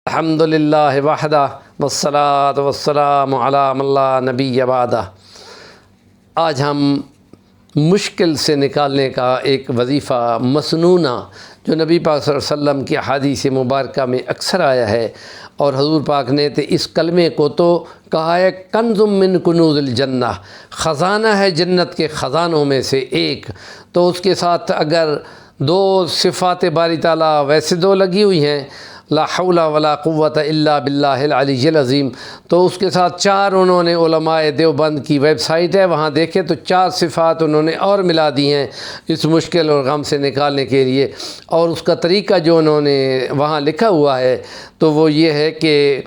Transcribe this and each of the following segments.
الحمدللہ وحدہ والصلاۃ والسلام علی من لا نبی بعدہ۔ آج ہم مشکل سے نکالنے کا ایک وظیفہ مسنونہ جو نبی پاک صلی اللہ علیہ وسلم کی احادیث مبارکہ میں اکثر آیا ہے، اور حضور پاک نے اس کلمے کو تو کہا ہے کنز من کنوز الجنہ، خزانہ ہے جنت کے خزانوں میں سے ایک۔ تو اس کے ساتھ اگر دو صفات باری تعالیٰ ویسے دو لگی ہوئی ہیں، لا حول ولا قوت الا باللہ العلی العظیم، تو اس کے ساتھ چار انہوں نے علماء دیوبند کی ویب سائٹ ہے، وہاں دیکھیں تو چار صفات انہوں نے اور ملا دی ہیں اس مشکل اور غم سے نکالنے کے لیے۔ اور اس کا طریقہ جو انہوں نے وہاں لکھا ہوا ہے تو وہ یہ ہے کہ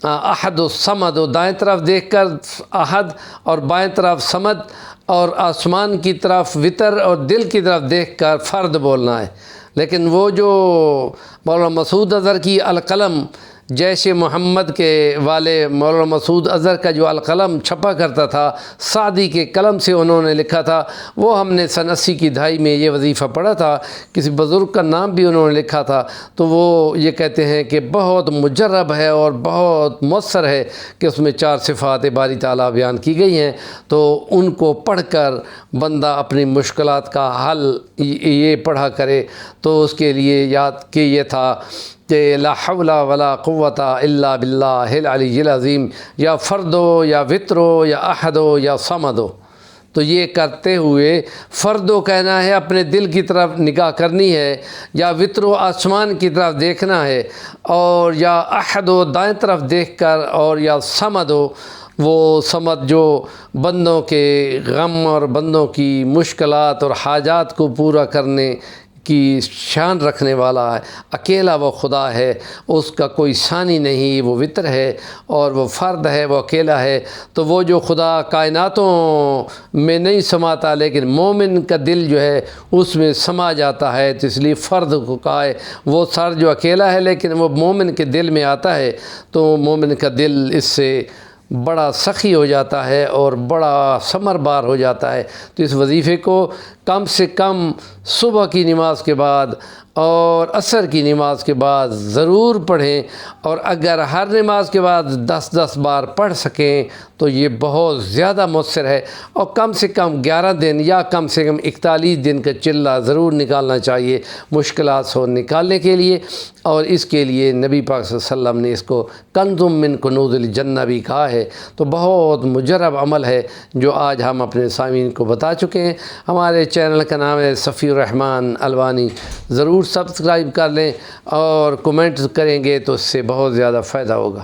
احد الصمد، دائیں طرف دیکھ کر احد اور بائیں طرف صمد، اور آسمان کی طرف وطر اور دل کی طرف دیکھ کر فرد بولنا ہے۔ لیکن وہ جو مولانا مسعود اظہر کی القلم، جیش محمد کے والے مولانا مسعود اظہر کا جو القلم چھپا کرتا تھا، سعدی کے قلم سے انہوں نے لکھا تھا، وہ ہم نے سن 80 کی دہائی میں یہ وظیفہ پڑھا تھا۔ کسی بزرگ کا نام بھی انہوں نے لکھا تھا، تو وہ یہ کہتے ہیں کہ بہت مجرب ہے اور بہت مؤثر ہے کہ اس میں چار صفات باری تعالیٰ بیان کی گئی ہیں۔ تو ان کو پڑھ کر بندہ اپنی مشکلات کا حل یہ پڑھا کرے، تو اس کے لیے یاد کہ یہ تھا کہ لا حول ولا قوت الا باللہ العلی العظیم، یا فرد ہو یا وطر ہو یا احد ہو یا صمد ہو۔ تو یہ کرتے ہوئے فرد و کہنا ہے، اپنے دل کی طرف نگاہ کرنی ہے، یا وطر و آسمان کی طرف دیکھنا ہے، اور یا احد و دائیں طرف دیکھ کر، اور یا صمد ہو، وہ صمد جو بندوں کے غم اور بندوں کی مشکلات اور حاجات کو پورا کرنے کی شان رکھنے والا ہے۔ اکیلا وہ خدا ہے، اس کا کوئی ثانی نہیں، وہ وطر ہے اور وہ فرد ہے، وہ اکیلا ہے۔ تو وہ جو خدا کائناتوں میں نہیں سماتا، لیکن مومن کا دل جو ہے اس میں سما جاتا ہے، تو اس لیے فرد کو کہا ہے۔ وہ سر جو اکیلا ہے لیکن وہ مومن کے دل میں آتا ہے، تو مومن کا دل اس سے بڑا سخی ہو جاتا ہے اور بڑا ثمربار ہو جاتا ہے۔ تو اس وظیفے کو کم سے کم صبح کی نماز کے بعد اور عصر کی نماز کے بعد ضرور پڑھیں، اور اگر ہر نماز کے بعد 10 بار پڑھ سکیں تو یہ بہت زیادہ مؤثر ہے۔ اور کم سے کم 11 دن یا کم سے کم 41 دن کا چلہ ضرور نکالنا چاہیے مشکلات سے نکالنے کے لیے۔ اور اس کے لیے نبی پاک صلی اللہ علیہ وسلم نے اس کو کنز من کنوز الجنہ بھی کہا ہے۔ تو بہت مجرب عمل ہے جو آج ہم اپنے سامعین کو بتا چکے ہیں۔ ہمارے چینل کا نام ہے صفی الرحمن الوانی، ضرور سبسکرائب کر لیں اور کومنٹ کریں گے تو اس سے بہت زیادہ فائدہ ہوگا۔